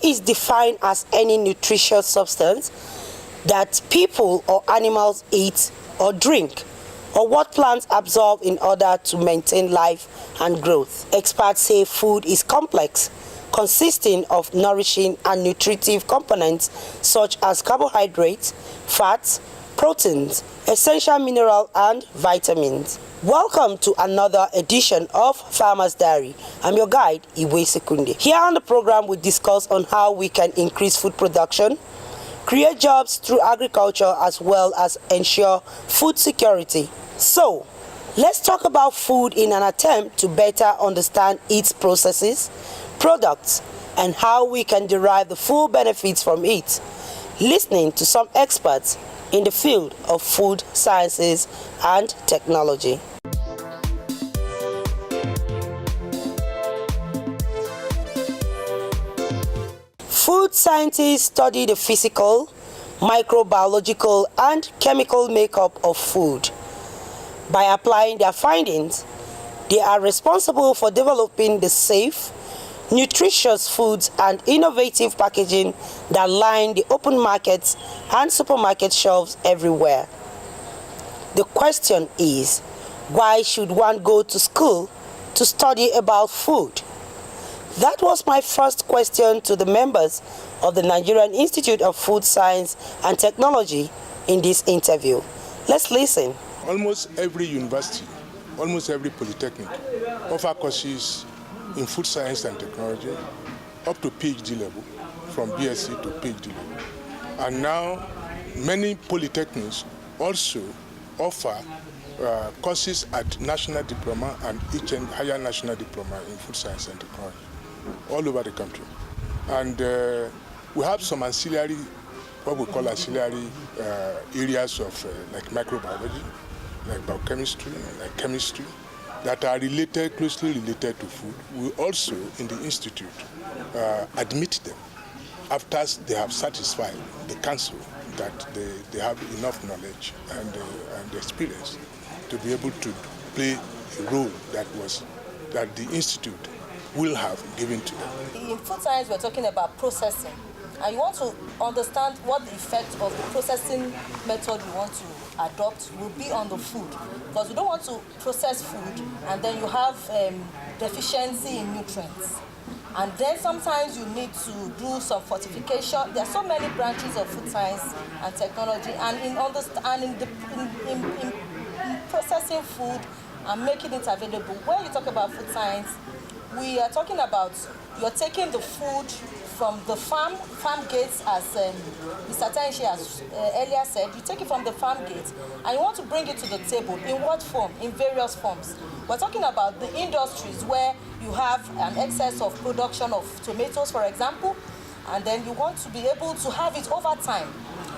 is defined as any nutritious substance that people or animals eat or drink, or what plants absorb in order to maintain life and growth. Experts say food is complex, consisting of nourishing and nutritive components such as carbohydrates, fats, proteins, essential minerals, and vitamins. Welcome to another edition of Farmer's Diary. I'm your guide, Iwe Sekunde. Here on the program, we discuss on how we can increase food production, create jobs through agriculture, as well as ensure food security. So, let's talk about food in an attempt to better understand its processes, products, and how we can derive the full benefits from it, listening to some experts in the field of food sciences and technology. Food scientists study the physical, microbiological, and chemical makeup of food. By applying their findings, they are responsible for developing the safe, nutritious foods and innovative packaging that line the open markets and supermarket shelves everywhere. The question is, why should one go to school to study about food? That was my first question to the members of the Nigerian Institute of Food Science and Technology in this interview. Let's listen. Almost every university, almost every polytechnic offer courses in food science and technology up to PhD level, from BSc to PhD level. And now many polytechnics also offer courses at national diploma and each and higher national diploma in food science and technology all over the country. And we have some ancillary, what we call ancillary areas of like microbiology, like biochemistry, like chemistry, that are related, closely related to food. We also, in the institute, admit them after they have satisfied the council that they have enough knowledge and experience to be able to play a role that the institute will have given to them. In food science, we're talking about processing. And you want to understand what the effect of the processing method you want to adopt will be on the food. Because you don't want to process food and then you have deficiency in nutrients. And then sometimes you need to do some fortification. There are so many branches of food science and technology, and in processing food and making it available. When you talk about food science, we are talking about you're taking the food from the farm gates, as Mr. Tainshi has earlier said. You take it from the farm gate and you want to bring it to the table. In what form? In various forms. We're talking about the industries where you have an excess of production of tomatoes, for example, and then you want to be able to have it over time.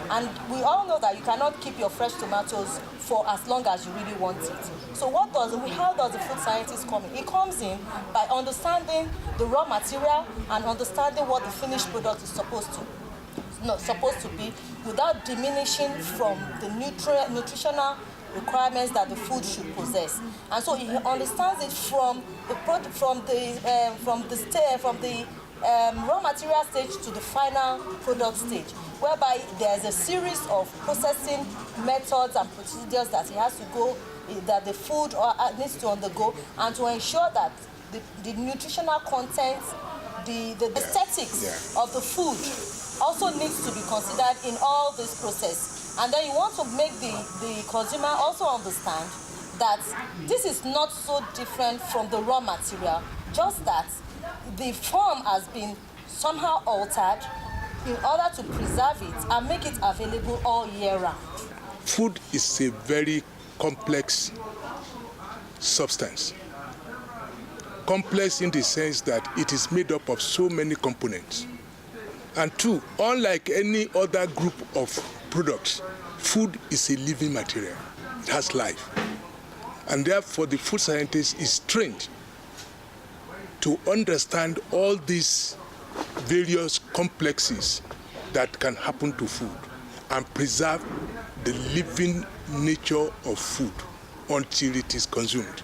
And we all know that you cannot keep your fresh tomatoes for as long as you really want it. So how does the food scientist come in? It comes in by understanding the raw material and understanding what the finished product is supposed to be, without diminishing from the nutritional requirements that the food should possess. And so he understands it from the raw material stage to the final product stage, whereby there's a series of processing methods and procedures that he has to go, that the food needs to undergo, and to ensure that the nutritional content, the aesthetics of the food also needs to be considered in all this process. And then you want to make the consumer also understand that this is not so different from the raw material, just that the form has been somehow altered in order to preserve it and make it available all year round. Food is a very complex substance. Complex in the sense that it is made up of so many components. And two, unlike any other group of products, food is a living material. It has life. And therefore, the food scientist is trained to understand all these various complexes that can happen to food and preserve the living nature of food until it is consumed.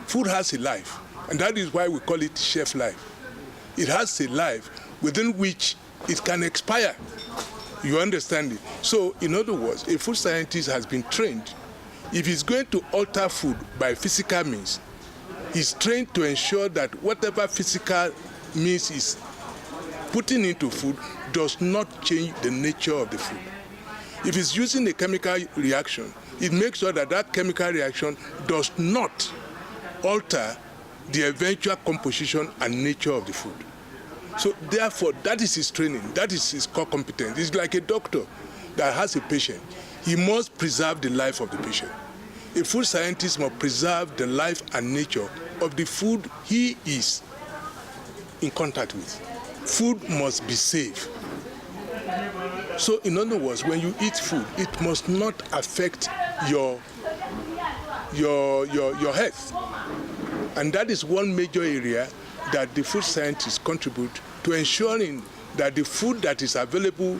Food has a life, and that is why we call it shelf life. It has a life within which it can expire. You understand it? So, in other words, a food scientist has been trained. If he's going to alter food by physical means, he's trained to ensure that whatever physical means is putting into food does not change the nature of the food. If he's using a chemical reaction, it makes sure that that chemical reaction does not alter the eventual composition and nature of the food. So therefore, that is his training, that is his core competence. It's like a doctor that has a patient. He must preserve the life of the patient. A food scientist must preserve the life and nature of the food he is in contact with. Food must be safe. So in other words, when you eat food, it must not affect your health. And that is one major area that the food scientists contribute to ensuring that the food that is available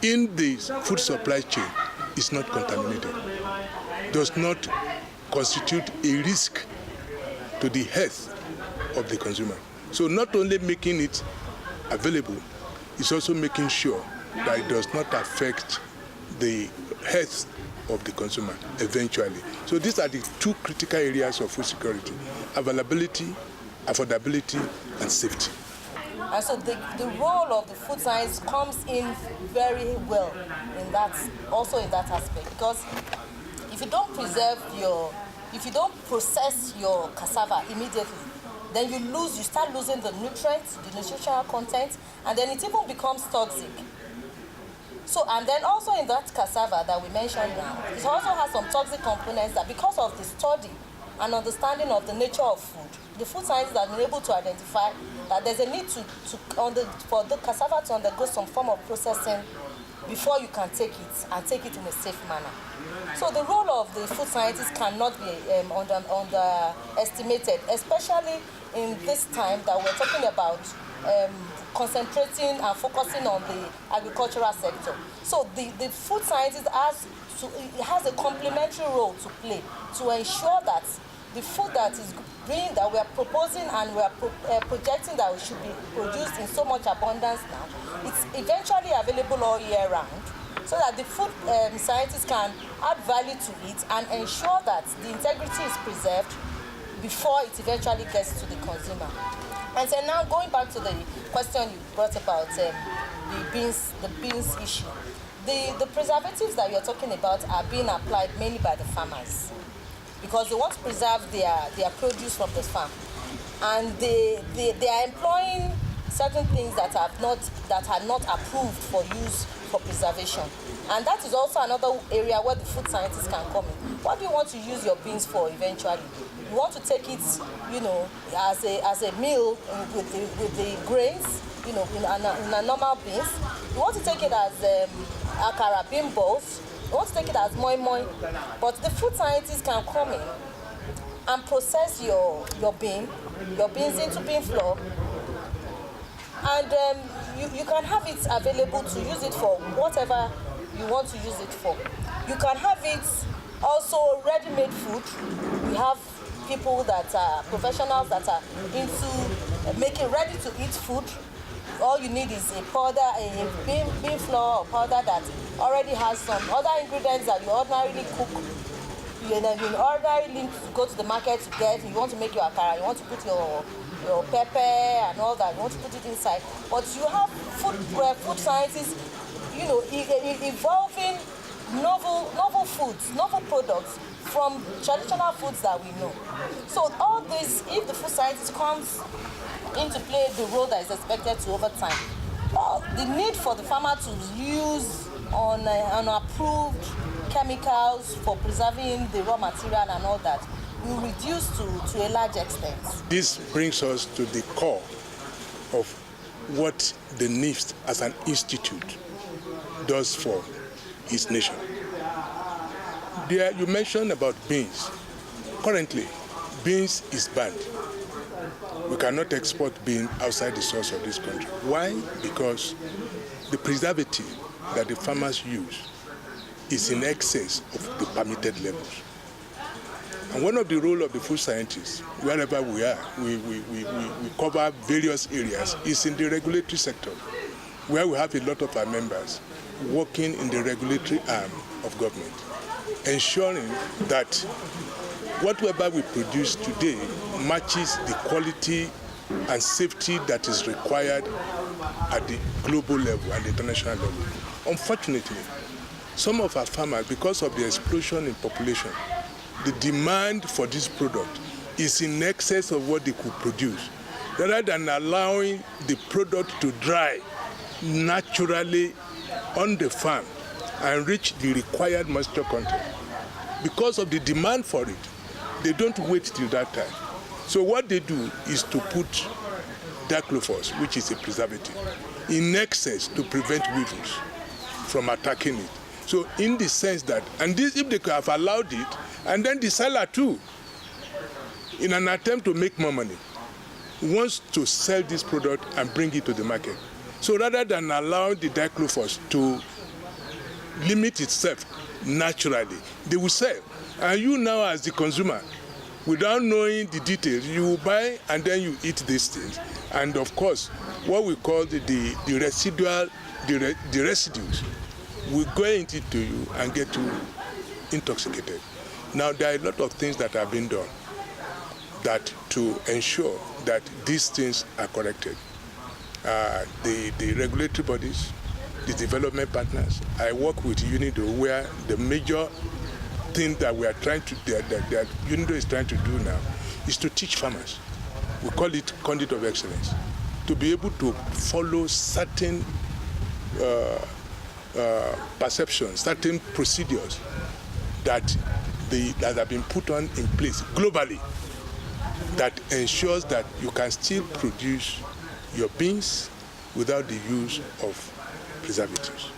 in the food supply chain is not contaminated, does not constitute a risk to the health of the consumer. So not only making it available, it's also making sure that it does not affect the health of the consumer eventually. So these are the two critical areas of food security: availability, affordability, and safety. And so the role of the food science comes in very well in that, also in that aspect, because if you don't if you don't process your cassava immediately, then you start losing the nutrients, the nutritional content, and then it even becomes toxic. So, and then also in that cassava that we mentioned now, it also has some toxic components that, because of the study and understanding of the nature of food, the food scientists have been able to identify that there's a need for the cassava to undergo some form of processing before you can take it, and take it in a safe manner. So the role of the food scientists cannot be underestimated, especially in this time that we're talking about concentrating and focusing on the agricultural sector. So the food scientist has a complementary role to play to ensure that the food that we are proposing and we are projecting that we should be produced in so much abundance now, it's eventually available all year round, so that the food scientists can add value to it and ensure that the integrity is preserved before it eventually gets to the consumer. And so now going back to the question you brought about the beans issue. The preservatives that you're talking about are being applied mainly by the farmers, because they want to preserve their produce from the farm, and they are employing certain things that are not approved for use for preservation. And that is also another area where the food scientists can come in. What do you want to use your beans for eventually? You want to take it, as a meal with the grains, in a normal beans. You want to take it as akara bean balls. You want to take it as moi moi. But the food scientists can come in and process your beans into bean flour, and you can have it available to use it for whatever you want to use it for. You can have it also ready-made food. We have people that are professionals that are into making ready-to-eat food. All you need is a powder, a bean flour or powder that already has some other ingredients that you ordinarily cook. You ordinarily go to the market to get. You want to make your akara, you want to put your pepper and all that, you want to put it inside. But you have food scientists, evolving novel foods, novel products from traditional foods that we know. So all this, if the food scientist comes into play the role that is expected to over time, the need for the farmer to use unapproved chemicals for preserving the raw material and all that will reduce to a large extent. This brings us to the core of what the NIFT as an institute does for its nation. There, you mentioned about beans. Currently, beans is banned. We cannot export beans outside the source of this country. Why? Because the preservative that the farmers use is in excess of the permitted levels. And one of the role of the food scientists, wherever we are, we cover various areas, is in the regulatory sector, where we have a lot of our members working in the regulatory arm of government, ensuring that whatever we produce today matches the quality and safety that is required at the global level and the international level. Unfortunately, some of our farmers, because of the explosion in population, the demand for this product is in excess of what they could produce. Rather than allowing the product to dry naturally on the farm and reach the required moisture content, because of the demand for it, they don't wait till that time. So what they do is to put diclofos, which is a preservative, in excess to prevent weevils from attacking it. So in the sense that, and this, if they could have allowed it, and then the seller too, in an attempt to make more money, wants to sell this product and bring it to the market. So rather than allow the diclofos to limit itself naturally, they will sell. And you now as the consumer, without knowing the details, you will buy and then you eat these things. And of course, what we call the residues will go into you and get you intoxicated. Now, there are a lot of things that have been done that to ensure that these things are corrected. The regulatory bodies, the development partners. I work with UNIDO, where the major thing that we are trying to, that UNIDO is trying to do now, is to teach farmers. We call it conduit of excellence, to be able to follow certain perceptions, certain procedures that have been put on in place globally, that ensures that you can still produce your beans without the use of preservatives.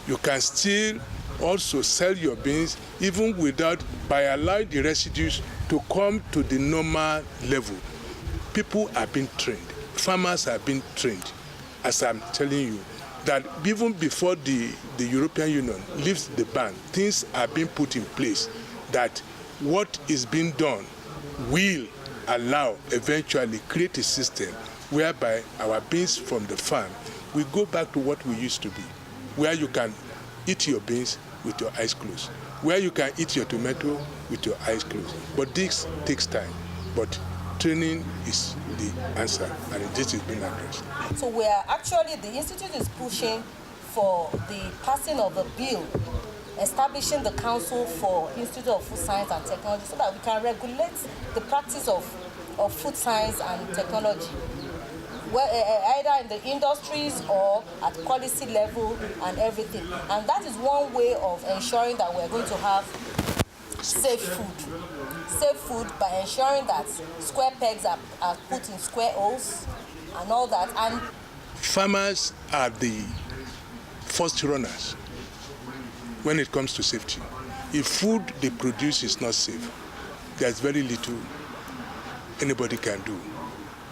You can still also sell your beans even without, by allowing the residues to come to the normal level. People are being trained, farmers are being trained, as I'm telling you, that even before the European Union lifts the ban, things are being put in place that what is being done will allow, eventually create a system whereby our beans from the farm will go back to what we used to be, where you can eat your beans with your eyes closed, where you can eat your tomato with your eyes closed. But this takes time. But training is the answer, and this is being addressed. So we are actually, the Institute is pushing for the passing of a bill establishing the Council for Institute of Food Science and Technology so that we can regulate the practice of food science and technology, either in the industries or at policy level and everything. And that is one way of ensuring that we're going to have safe food. Safe food by ensuring that square pegs are put in square holes and all that. And farmers are the first runners when it comes to safety. If food they produce is not safe, there's very little anybody can do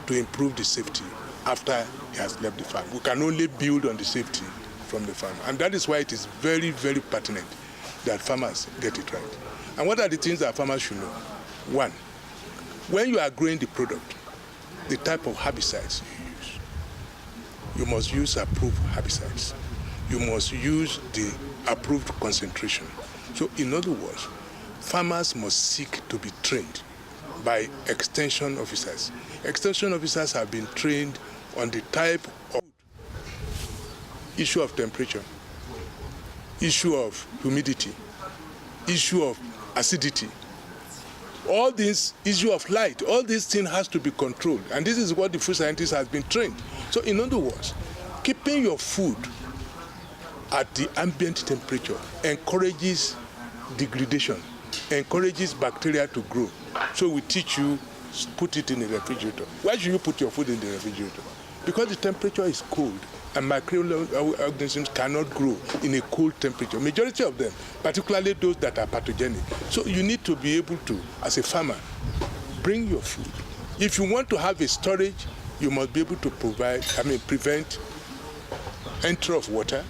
to improve the safety after he has left the farm. We can only build on the safety from the farm. And that is why it is very, very pertinent that farmers get it right. And what are the things that farmers should know? One, when you are growing the product, the type of herbicides you use, you must use approved herbicides. You must use the approved concentration. So in other words, farmers must seek to be trained by extension officers. Extension officers have been trained on the type of issue of temperature, issue of humidity, issue of acidity, all this issue of light, all these things has to be controlled. And this is what the food scientist has been trained. So in other words, keeping your food at the ambient temperature encourages degradation, encourages bacteria to grow. So we teach you, put it in a refrigerator. Why should you put your food in the refrigerator? Because the temperature is cold and microorganisms cannot grow in a cold temperature. Majority of them, particularly those that are pathogenic. So you need to be able to, as a farmer, bring your food. If you want to have a storage, you must be able to prevent entry of water,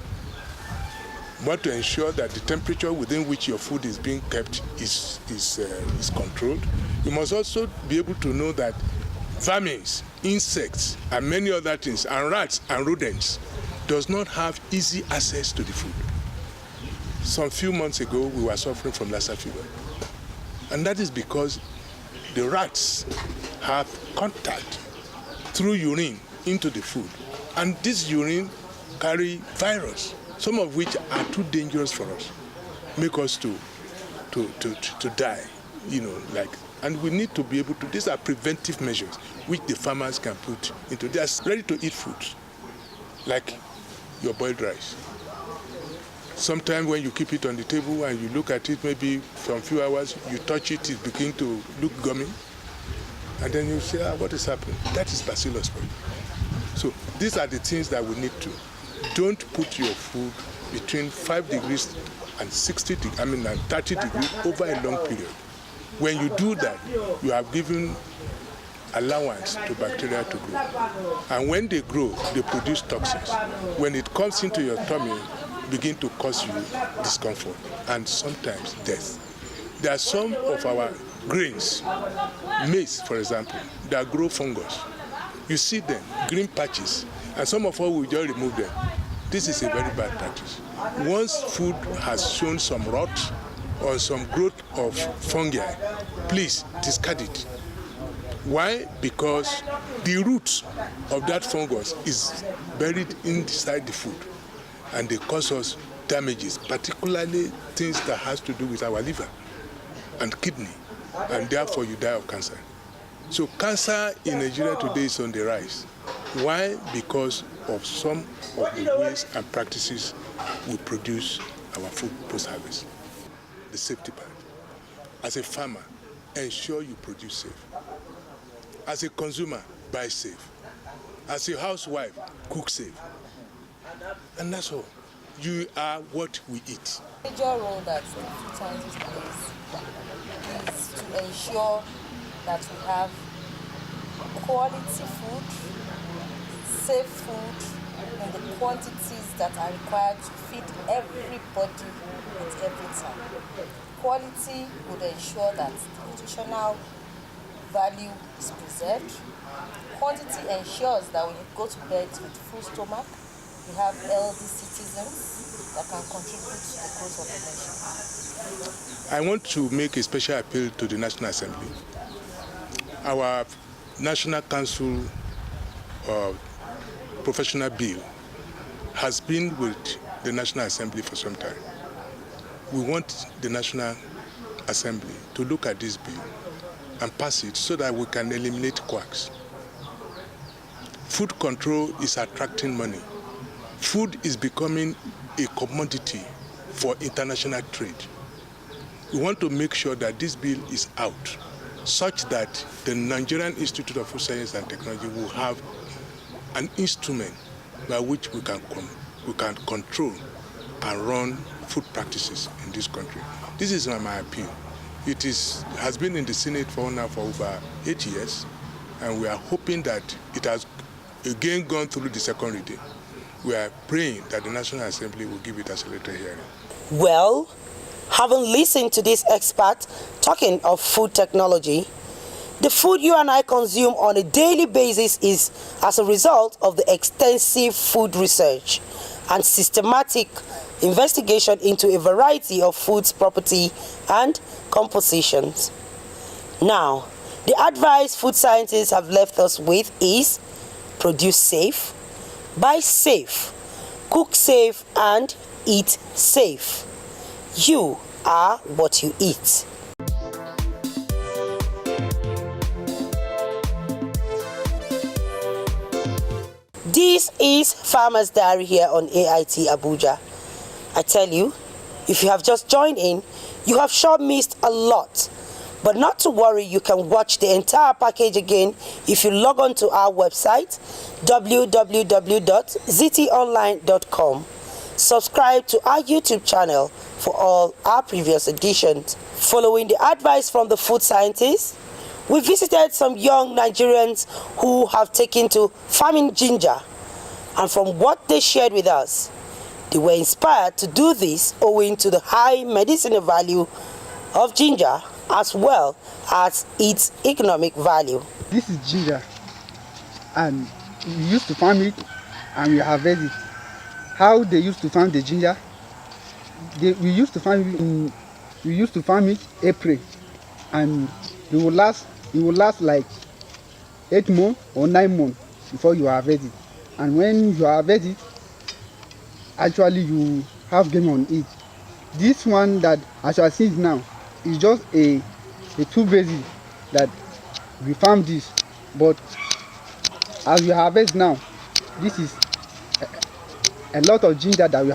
want to ensure that the temperature within which your food is being kept is controlled. You must also be able to know that vermins, insects, and many other things, and rats and rodents does not have easy access to the food. Some few months ago, we were suffering from Lassa fever. And that is because the rats have contact through urine into the food. And this urine carry virus, some of which are too dangerous for us, make us to die, and we need to be able to, these are preventive measures which the farmers can put into, they are ready to eat foods, like your boiled rice. Sometimes when you keep it on the table and you look at it, maybe for a few hours, you touch it, it begins to look gummy. And then you say, what is happening? That is bacillus for you. So these are the things that we need to. Don't put your food between 5 degrees and 30 degrees over a long period. When you do that, you have given allowance to bacteria to grow. And when they grow, they produce toxins. When it comes into your tummy, begin to cause you discomfort and sometimes death. There are some of our grains, maize for example, that grow fungus. You see them, green patches, and some of us will just remove them. This is a very bad practice. Once food has shown some rot or some growth of fungi, please discard it. Why? Because the roots of that fungus is buried inside the food, and they cause us damages, particularly things that has to do with our liver and kidney, and therefore you die of cancer. So cancer in Nigeria today is on the rise. Why? Because of some of the ways and practices we produce our food post-harvest. The safety part. As a farmer, ensure you produce safe. As a consumer, buy safe. As a housewife, cook safe. And that's all. You are what we eat. The major role that food scientists plays is to ensure that we have quality food, safe food, in the quantities that are required to feed everybody at every time. Quality would ensure that the nutritional value is preserved. Quantity ensures that when you go to bed with full stomach, we have healthy citizens that can contribute to the growth of the nation. I want to make a special appeal to the National Assembly. Our National Council Professional Bill has been with the National Assembly for some time. We want the National Assembly to look at this bill and pass it so that we can eliminate quacks. Food control is attracting money. Food is becoming a commodity for international trade. We want to make sure that this bill is out such that the Nigerian Institute of Food Science and Technology will have an instrument by which we can control and run food practices in this country. This is my appeal. It has been in the Senate for over 8 years, and we are hoping that it has again gone through the second reading. We are praying that the National Assembly will give it accelerated hearing. Well, having listened to this expert talking of food technology, the food you and I consume on a daily basis is as a result of the extensive food research and systematic investigation into a variety of food's property and compositions. Now, the advice food scientists have left us with is produce safe, buy safe, cook safe, and eat safe. You are what you eat. This is Farmer's Diary here on AIT Abuja. I tell you, if you have just joined in, you have sure missed a lot. But not to worry, you can watch the entire package again if you log on to our website, www.ztonline.com. Subscribe to our YouTube channel for all our previous editions. Following the advice from the food scientists, we visited some young Nigerians who have taken to farming ginger. And from what they shared with us, They were inspired to do this owing to the high medicinal value of ginger as well as its economic value. This is ginger, and we used to farm it and we harvest it. How they used to farm the ginger? We used to farm it April, and it will last like 8 months or 9 months before you harvest it. And when you harvest it, actually you have gain on it. This one that as you are seeing now is just a 2 basis that we farm this, but as we harvest now, this is a lot of ginger that we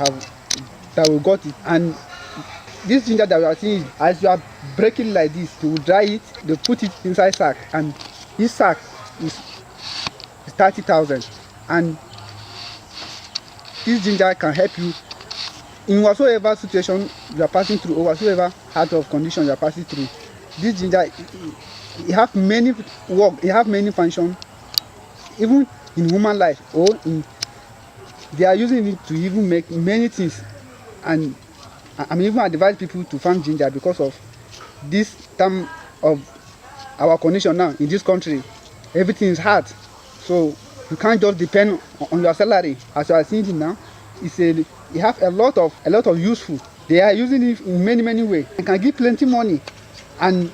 got it. And this ginger that we are seeing, as you are breaking like this, to dry it, they put it inside sack, and this sack is 30,000. And this ginger can help you in whatsoever situation you are passing through, or whatsoever heart of condition you are passing through. This ginger, it have many work, it have many functions, even in human life, or they are using it to even make many things. And I'm even advise people to farm ginger because of this time of our condition now in this country. Everything is hard, so you can't just depend on your salary. As you are seeing it now, it have a lot of useful. They are using it in many ways. It can give plenty money. And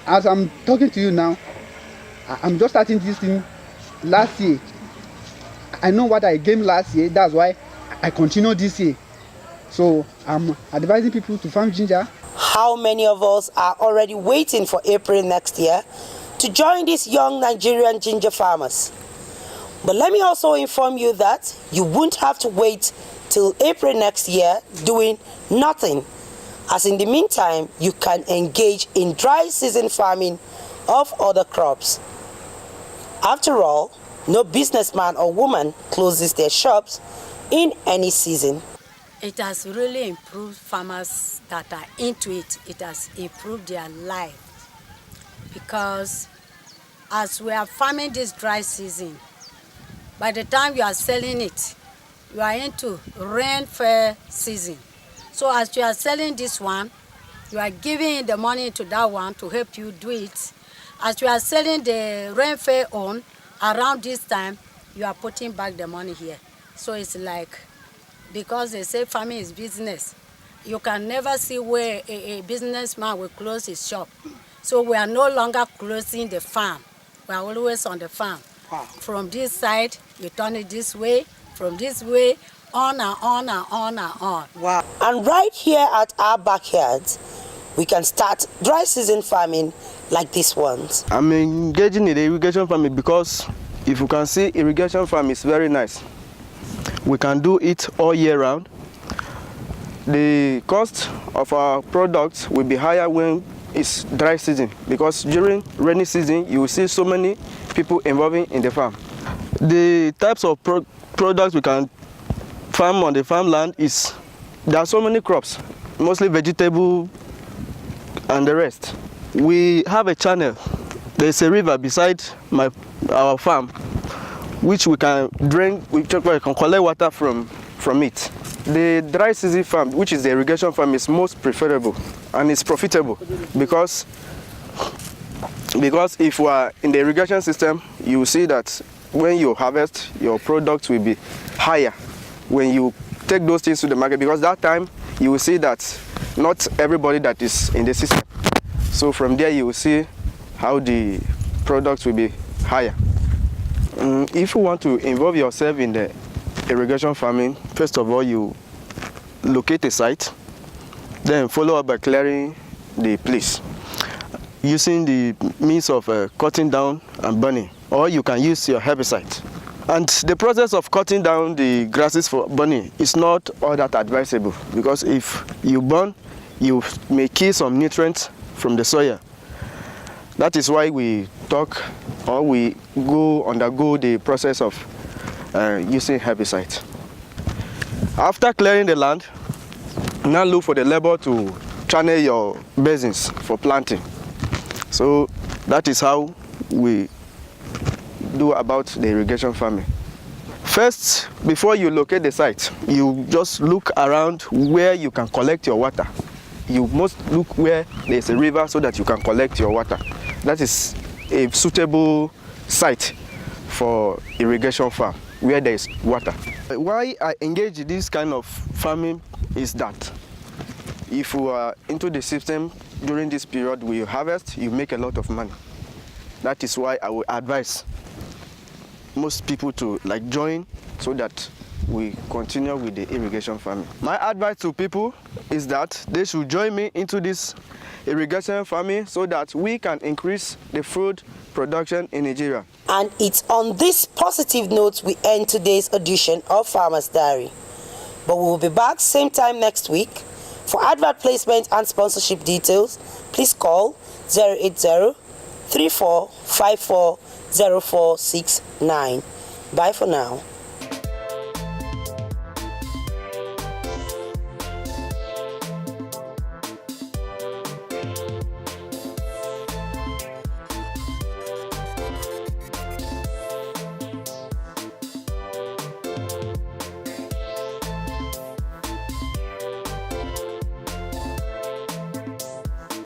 as I'm talking to you now, I'm just starting this thing last year. I know what I gained last year. That's why I continue this year. So I'm advising people to farm ginger. How many of us are already waiting for April next year to join these young Nigerian ginger farmers? But let me also inform you that you won't have to wait till April next year doing nothing, as in the meantime you can engage in dry season farming of other crops. After all, no businessman or woman closes their shops in any season. It has really improved farmers that are into it. It has improved their life, because as we are farming this dry season, by the time you are selling it, you are into rain fair season. So as you are selling this one, you are giving the money to that one to help you do it. As you are selling the rain fair on, around this time, you are putting back the money here. So it's like, because they say farming is business, you can never see where a businessman will close his shop. So we are no longer closing the farm. We are always on the farm. Wow. From this side, you turn it this way, from this way, on and on and on and on. Wow. And right here at our backyards, we can start dry season farming like these ones. I'm engaging in the irrigation farming because if you can see, irrigation farm is very nice. We can do it all year round. The cost of our products will be higher when it's dry season, because during rainy season you will see so many people involving in the farm. The types of products we can farm on the farmland is, there are so many crops, mostly vegetable and the rest. We have a channel. There's a river beside our farm, which we can drain, we can collect water from it. The dry season farm, which is the irrigation farm, is most preferable and it's profitable because if we are in the irrigation system, you will see that when you harvest, your product will be higher when you take those things to the market, because that time you will see that not everybody that is in the system. So from there you will see how the products will be higher. If you want to involve yourself in the irrigation farming, first of all you locate a site, then follow up by clearing the place using the means of cutting down and burning, or you can use your herbicide. And the process of cutting down the grasses for burning is not all that advisable, because if you burn, you may kill some nutrients from the soil. That is why we undergo the process of using herbicide. After clearing the land, now look for the labor to channel your basins for planting. So that is how we do about the irrigation farming. First, before you locate the site, you just look around where you can collect your water. You must look where there's a river so that you can collect your water. That is a suitable site for irrigation farm where there is water. Why I engage in this kind of farming is that if you are into the system during this period where you harvest, you make a lot of money. That is why I would advise most people to join so that we continue with the irrigation farming. My advice to people is that they should join me into this irrigation farming so that we can increase the food production in Nigeria. And it's on this positive note we end today's edition of Farmer's Diary. But we will be back same time next week. For advert placement and sponsorship details, please call 080-3454-0469. Bye for now.